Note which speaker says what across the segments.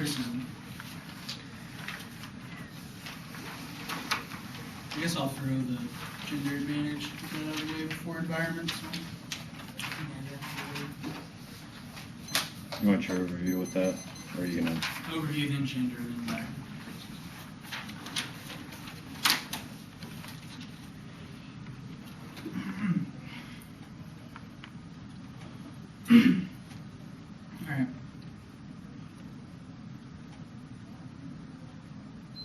Speaker 1: criticism. I guess I'll throw the gender advantage out of the way before environment.
Speaker 2: You want your overview with that? Or are you going to?
Speaker 1: Overview, then gender, then environment. Alright.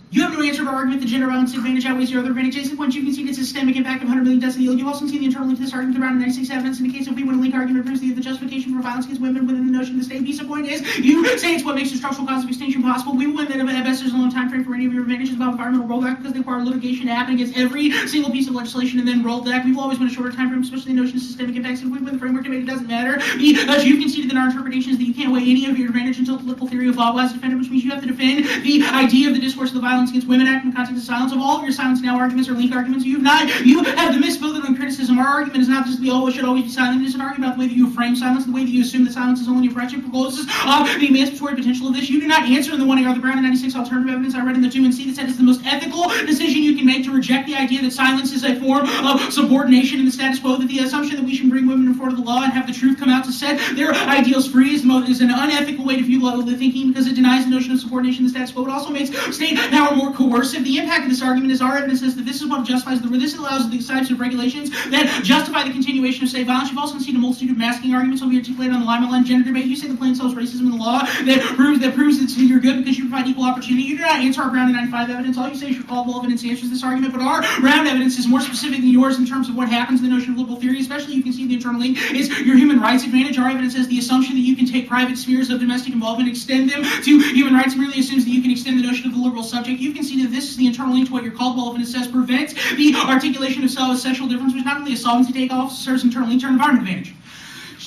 Speaker 1: You have no answer to our argument that gender violence advantage outweighs your other advantages. At point you can see the systemic impact of 100 million deaths in the world. You also see the internal link to this argument around 96 evidence indicates if we want to link argument proves the justification for violence against women within the notion of the state. Piece of point is you say it's what makes the structural cause of extinction possible. We will win that at best there's a long time frame for any of your advantages about environmental rollback because they require litigation to happen against every single piece of legislation and then roll back. We will always win a shorter time frame, especially the notion of systemic impacts. If we win the framework debate, it doesn't matter. Because you've conceded that our interpretation is that you can't weigh any of your advantage until political theory of law was defended, which means you have to defend the idea of the discourse of the Violence Against Women Act in the context of silence. Of all of your silence now arguments or link arguments, you have the misbuilding on criticism. Our argument is not just we always should always be silent. It is an argument about the way that you frame silence, the way that you assume that silence is only a fraction proposes of the emancipatory potential of this. You do not answer in the 1A or the Brown and 96 alternative evidence I read in the 2 and C that said it's the most ethical decision you can make to reject the idea that silence is a form of subordination in the status quo, that the assumption that we should bring women in front of the law and have the truth come out to set their ideals free is an unethical way to view the thinking because it denies the notion of subordination in the status quo. It also makes state power more coercive. The impact of this argument is our evidence says that this is what justifies this allows these types of regulations that justify the continuation of state violence. You've also seen a multitude of masking arguments will be articulated on the limelight line gender debate. You say the plain sells racism in the law that proves that you're good because you provide equal opportunity. You do not answer our Brown and 95 evidence. All you say is your callable evidence answers this argument, but our Brown evidence is more specific than yours in terms of what happens in the notion of liberal theory. Especially you can see the internal link is your human rights advantage. Our evidence says the assumption that you can take private spheres of domestic involvement, extend them to human rights merely assumes that you can extend the notion of the liberal subject. You can see that this is the internal link to what your callable evidence says prevents the articulation of sexual difference, which not only a solvency takeoff serves internally to environment advantage.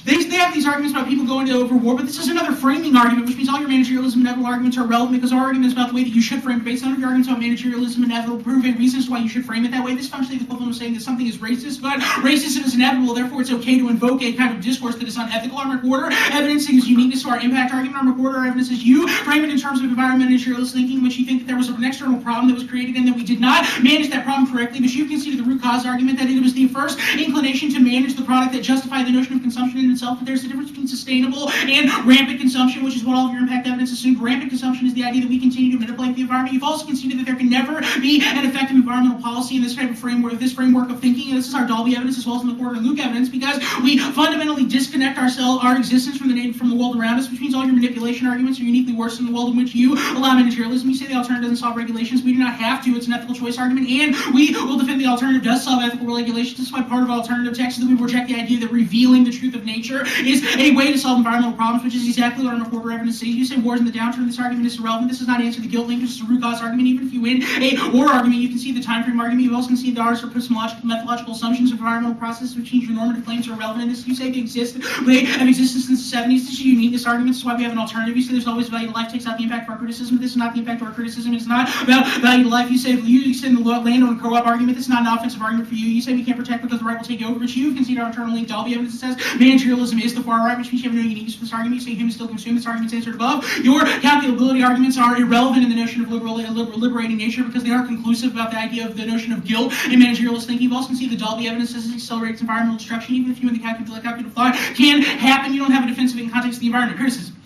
Speaker 1: They have these arguments about people going over war, but this is another framing argument, which means all your managerialism and inevitable arguments are relevant because our argument is about the way that you should frame it. Based on your arguments about managerialism and inevitable proving reasons why you should frame it that way. This is functionally the equivalent of saying that something is racist, but racism is inevitable, therefore it's okay to invoke a kind of discourse that is unethical. Our McWhorter evidence is uniqueness to our impact argument. Our McWhorter evidence is you frame it in terms of environmental managerialist thinking, in which you think that there was an external problem that was created and that we did not manage that problem correctly, but you conceded the root cause argument that it was the first inclination to manage the product that justified the notion of consumption in itself, but there's a difference between sustainable and rampant consumption, which is what all of your impact evidence assumed. Rampant consumption is the idea that we continue to manipulate the environment. You've also conceded that there can never be an effective environmental policy in this type of framework, this framework of thinking, and this is our Dalby evidence as well as the McWhorter and Luke evidence, because we fundamentally disconnect our existence from the world around us, which means all your manipulation arguments are uniquely worse in the world in which you allow managerialism. You say the alternative doesn't solve regulations. We do not have to. It's an ethical choice argument, and we will defend the alternative does solve ethical regulations. This is why part of our alternative text is that we reject the idea that revealing the truth of nature is a way to solve environmental problems, which is exactly what our McWhorter evidence says. You say wars in the downturn. This argument is irrelevant. This does not answer the guilt link. This is a root cause argument. Even if you win a war argument, you can see the time frame argument. You also can see the ours epistemological methodological assumptions of environmental processes, which means your normative claims are irrelevant. And this you say they exist. They have existed since the 70s. This is uniqueness argument. This is why we have an alternative. You say there's always value to life takes out the impact of our criticism. This is not the impact of our criticism. It's not about value to life. You say you extend the landowner co-op argument. This is not an offensive argument for you. You say we can't protect because the right will take over, but you concede our internal link Dalby evidence that says managerialism is the far right, which means you have no uniqueness for this argument. You say humans still consume. This argument's answered above. Your calculability arguments are irrelevant in the notion of liberating nature because they aren't conclusive about the idea of the notion of guilt and managerialist thinking. You've also can see the Dalby evidence says it accelerates environmental destruction. Even if you in the calculative thought can happen, you don't have a defensive in context of the environment. Criticism.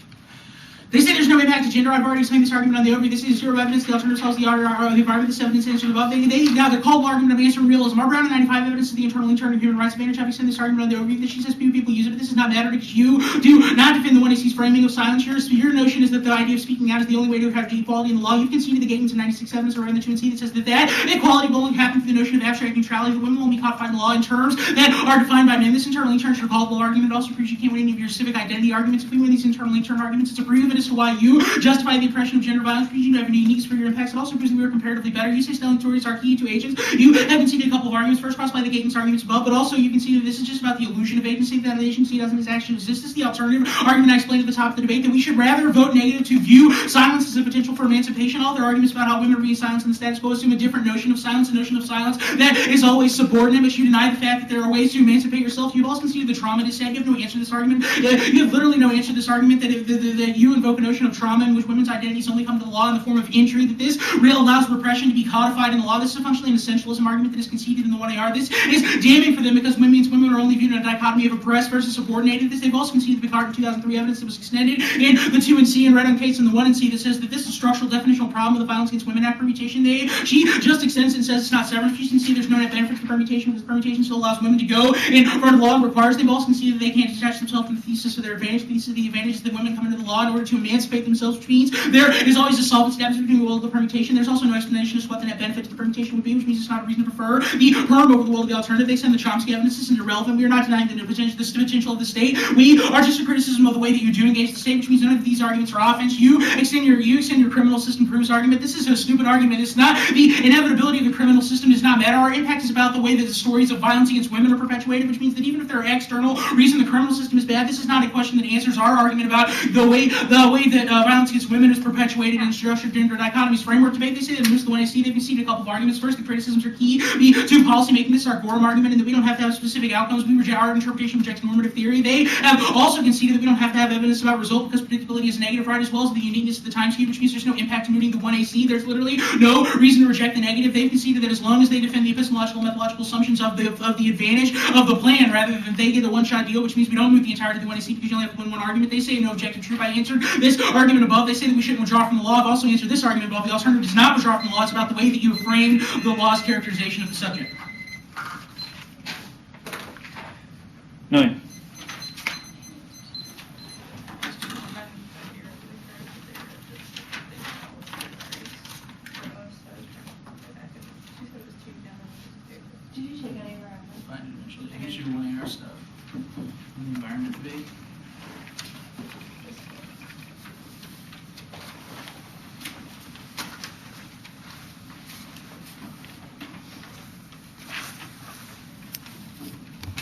Speaker 1: They say there's no impact to gender. I've already explained this argument on the overview. This is zero evidence. The alternative tells the environment. This evidence answers above. Now they're called argument of answering realism. Our Brown and 95 evidence is the internal link of human rights advantage. I've extended this argument on the overview that she says few people use it, but this is not matter because you do not defend the 1AC's framing of silence. Your notion is that the idea of speaking out is the only way to have equality in the law. You've conceded the Gatens and 96 evidence or in the 2 and C that says that equality will only happen through the notion of abstract neutrality. That women will be codified in law in terms that are defined by men. This internal link turns your callable argument. It also proves you can't win any of your civic identity arguments. If we win these internal link turn arguments, it's a proof as to why you justify the oppression of gender violence because you have any unique superior impacts. It also proves that we are comparatively better. You say Stelling Tories are key to agents. You have conceded a couple of arguments. First, crossed by the Gatens arguments above, but also you can see that this is just about the illusion of agency, that the agency doesn't actually exist. This is the alternative argument I explained at the top of the debate, that we should rather vote negative to view silence as a potential for emancipation. All their arguments about how women are being silenced in the status quo assume a different notion of silence, a notion of silence that is always subordinate, but you deny the fact that there are ways to emancipate yourself. You've also conceded the trauma it is said. You have no answer to this argument. You have literally no answer to this argument that you and invoke a notion of trauma in which women's identities only come to the law in the form of injury, that this real allows repression to be codified in the law. This is functionally an essentialism argument that is conceded in the 1AR. This is damning for them because women are only viewed in a dichotomy of oppressed versus subordinated. This they've also conceded Picard in 2003 evidence that was extended in the 2 and C and read on case in the 1 and C that says that this is a structural definitional problem with the Violence Against Women Act permutation. She just extends and says it's not severance. You can see there's no net benefit to permutation because permutation still allows women to go in front of the law and requires. They've also conceded that they can't detach themselves from the thesis of their advantage. The thesis of the advantage is that women come into the law in order to emancipate themselves, which means there is always a solvent step between the will of the permutation. There's also no explanation as to what the net benefit to the permutation would be, which means it's not a reason to prefer the perm over the will of the alternative. They send the Chomsky evidence. This is irrelevant. We are not denying the potential of the state. We are just a criticism of the way that you do engage the state, which means none of these arguments are offense. You extend your criminal system proves argument. This is a stupid argument. It's not the inevitability of the criminal system is not met. Our impact is about the way that the stories of violence against women are perpetuated, which means that even if there are external reason the criminal system is bad, this is not a question that answers our argument about the way that violence against women is perpetuated in structured gender dichotomies framework debate. They say that most of the 1AC, they've conceded a couple of arguments. First, the criticisms are key to policy making. This is our Gorham argument, and that we don't have to have specific outcomes. Our interpretation rejects normative theory. They have also conceded that we don't have to have evidence about result because predictability is a negative right, as well as the uniqueness of the time scheme, which means there's no impact to mooting the 1AC. There's literally no reason to reject the negative. They've conceded that as long as they defend the epistemological and methodological assumptions of the advantage of the plan, rather than they get a one-shot deal, which means we don't moot the entirety of the 1AC because you only have to win one argument. They say no objective truth. I answered this argument above. They say that we shouldn't withdraw from the law. I've also answered this argument above. The alternative does not withdraw from the law. It's about the way that you have framed the law's characterization of the subject.
Speaker 2: 9.
Speaker 1: Did you take any of our find it eventually. I guess your 1AR stuff. The environment debate.